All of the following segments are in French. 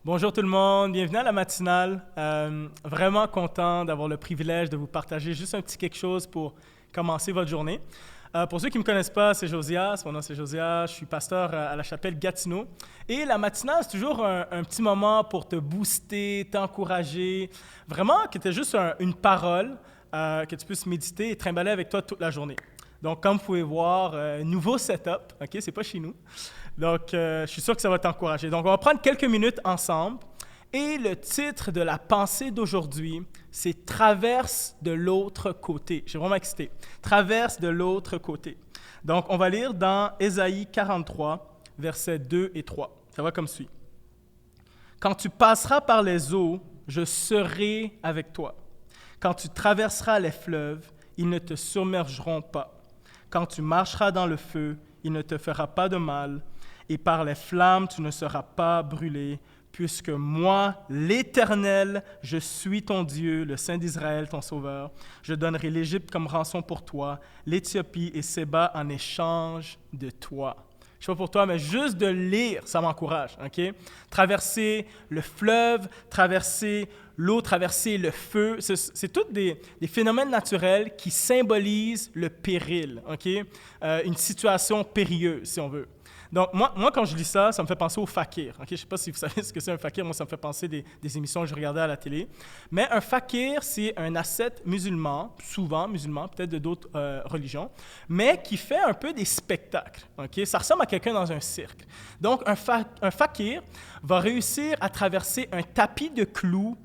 Bonjour tout le monde, bienvenue à la matinale. Vraiment content d'avoir le privilège de vous partager juste un petit quelque chose pour commencer votre journée. Pour ceux qui ne me connaissent pas, c'est Josias, mon nom c'est Josias, je suis pasteur à la chapelle Gatineau. Et la matinale, c'est toujours un petit moment pour te booster, t'encourager, vraiment que tu aies juste une parole que tu puisses méditer et trimballer avec toi toute la journée. Donc, comme vous pouvez voir, nouveau setup, OK, c'est pas chez nous. Donc, je suis sûr que ça va t'encourager. Donc, on va prendre quelques minutes ensemble. Et le titre de la pensée d'aujourd'hui, c'est « Traverse de l'autre côté ». Je suis vraiment excité. « Traverse de l'autre côté ». Donc, on va lire dans Ésaïe 43, versets 2 et 3. Ça va comme suit. « Quand tu passeras par les eaux, je serai avec toi. Quand tu traverseras les fleuves, ils ne te submergeront pas. Quand tu marcheras dans le feu, il ne te fera pas de mal. Et par les flammes, tu ne seras pas brûlé, puisque moi, l'Éternel, je suis ton Dieu, le Saint d'Israël, ton Sauveur. Je donnerai l'Égypte comme rançon pour toi, l'Éthiopie et Séba en échange de toi. Je ne sais pas pour toi, mais juste de lire, ça m'encourage. Okay? Traverser le fleuve, traverser l'eau, traverser le feu, c'est tous des phénomènes naturels qui symbolisent le péril, okay? Une situation périlleuse, si on veut. Donc, moi, quand je lis ça, ça me fait penser au fakir. Okay? Je ne sais pas si vous savez ce que c'est un fakir. Moi, ça me fait penser des émissions que je regardais à la télé. Mais un fakir, c'est un ascète musulman, souvent musulman, peut-être de d'autres religions, mais qui fait un peu des spectacles. Okay? Ça ressemble à quelqu'un dans un cirque. Donc, un fakir va réussir à traverser un tapis de clous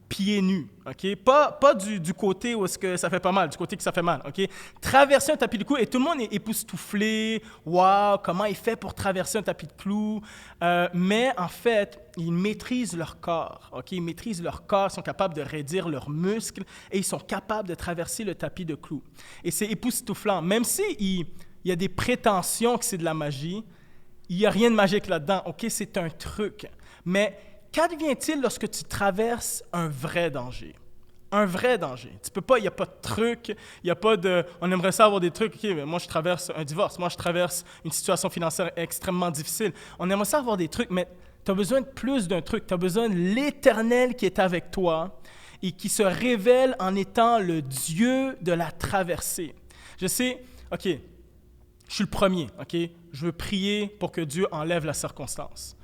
pieds nus, OK? Pas du côté où est-ce que ça fait pas mal, du côté que ça fait mal, OK? Traverser un tapis de clous, et tout le monde est époustouflé. Wow, comment il fait pour traverser un tapis de clous? Mais en fait, ils maîtrisent leur corps, OK? Ils maîtrisent leur corps, ils sont capables de raidir leurs muscles et ils sont capables de traverser le tapis de clous. Et c'est époustouflant. Même s'il y a des prétentions que c'est de la magie, il n'y a rien de magique là-dedans, OK? C'est un truc. Mais qu'advient-il lorsque tu traverses un vrai danger? Un vrai danger. Tu peux pas, il n'y a pas de truc, il n'y a pas de... On aimerait ça avoir des trucs, OK, mais moi je traverse un divorce, moi je traverse une situation financière extrêmement difficile. On aimerait ça avoir des trucs, mais tu as besoin de plus d'un truc. Tu as besoin de l'Éternel qui est avec toi et qui se révèle en étant le Dieu de la traversée. Je sais, OK, je suis le premier, OK? Je veux prier pour que Dieu enlève la circonstance.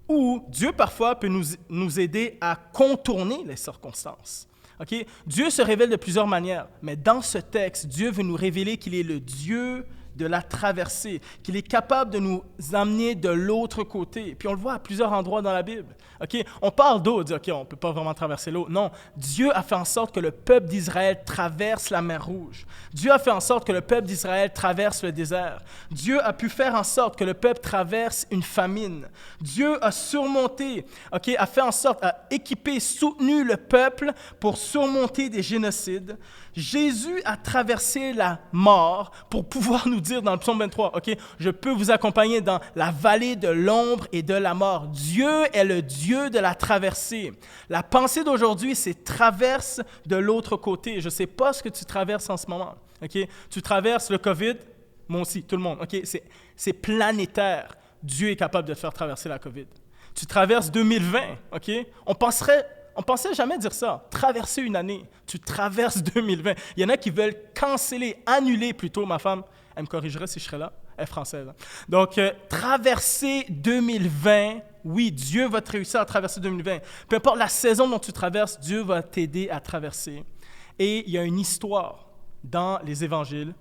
Ou Dieu, parfois, peut nous aider à contourner les circonstances. Okay? Dieu se révèle de plusieurs manières, mais dans ce texte, Dieu veut nous révéler qu'il est le Dieu de la traversée, qu'il est capable de nous amener de l'autre côté. Puis on le voit à plusieurs endroits dans la Bible. Okay? On parle d'eau, on dit, OK, on ne peut pas vraiment traverser l'eau. Non, Dieu a fait en sorte que le peuple d'Israël traverse la mer Rouge. Dieu a fait en sorte que le peuple d'Israël traverse le désert. Dieu a pu faire en sorte que le peuple traverse une famine. Dieu a surmonté, okay, a fait en sorte, a équipé, soutenu le peuple pour surmonter des génocides. Jésus a traversé la mort pour pouvoir nous dire dans le psaume 23, OK, je peux vous accompagner dans la vallée de l'ombre et de la mort. Dieu est le Dieu de la traversée. La pensée d'aujourd'hui, c'est traverse de l'autre côté. Je ne sais pas ce que tu traverses en ce moment. OK? Tu traverses le COVID, moi aussi, tout le monde. OK? C'est planétaire. Dieu est capable de te faire traverser la COVID. Tu traverses 2020, OK? On pensait jamais dire ça. Traverser une année. Tu traverses 2020. Il y en a qui veulent canceller, annuler plutôt. Ma femme, elle me corrigerait si je serais là. Elle est française. Hein? Donc, traverser 2020, oui, Dieu va te réussir à traverser 2020. Peu importe la saison dont tu traverses, Dieu va t'aider à traverser. Et il y a une histoire dans les évangiles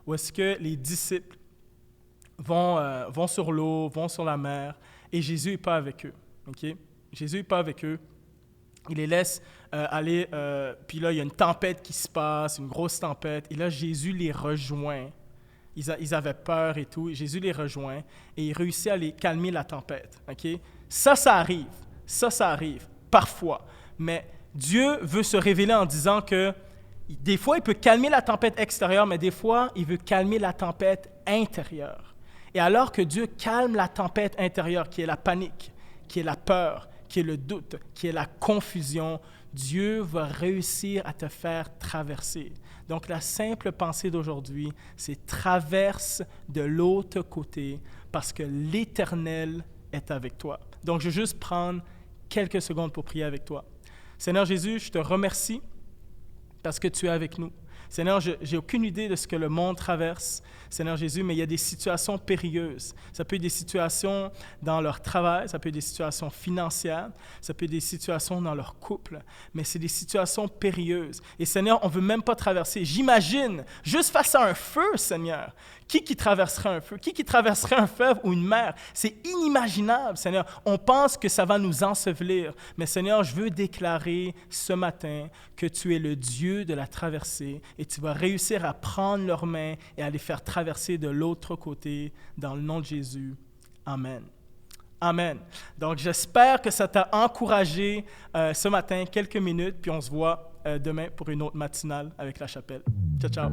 où est-ce que les disciples vont sur l'eau, vont sur la mer, et Jésus n'est pas avec eux. Okay? Jésus n'est pas avec eux. Il les laisse aller, puis là, il y a une tempête qui se passe, une grosse tempête, et là, Jésus les rejoint. Ils avaient peur et tout, et Jésus les rejoint, et il réussit à les calmer la tempête. Okay? Ça arrive, parfois. Mais Dieu veut se révéler en disant que des fois, il peut calmer la tempête extérieure, mais des fois, il veut calmer la tempête intérieure. Et alors que Dieu calme la tempête intérieure, qui est la panique, qui est la peur, qui est le doute, qui est la confusion, Dieu va réussir à te faire traverser. Donc, la simple pensée d'aujourd'hui, c'est traverse de l'autre côté parce que l'Éternel est avec toi. Donc, je vais juste prendre quelques secondes pour prier avec toi. Seigneur Jésus, je te remercie parce que tu es avec nous. Seigneur, je n'ai aucune idée de ce que le monde traverse, Seigneur Jésus, mais il y a des situations périlleuses. Ça peut être des situations dans leur travail, ça peut être des situations financières, ça peut être des situations dans leur couple, mais c'est des situations périlleuses. Et Seigneur, on ne veut même pas traverser. J'imagine, juste face à un feu, Seigneur, qui traverserait un feu? Qui traverserait un fleuve ou une mer? C'est inimaginable, Seigneur. On pense que ça va nous ensevelir. Mais Seigneur, je veux déclarer ce matin que tu es le Dieu de la traversée et tu vas réussir à prendre leurs mains et à les faire traverser de l'autre côté dans le nom de Jésus. Amen. Amen. Donc, j'espère que ça t'a encouragé ce matin, quelques minutes, puis on se voit demain pour une autre matinale avec la chapelle. Ciao, ciao.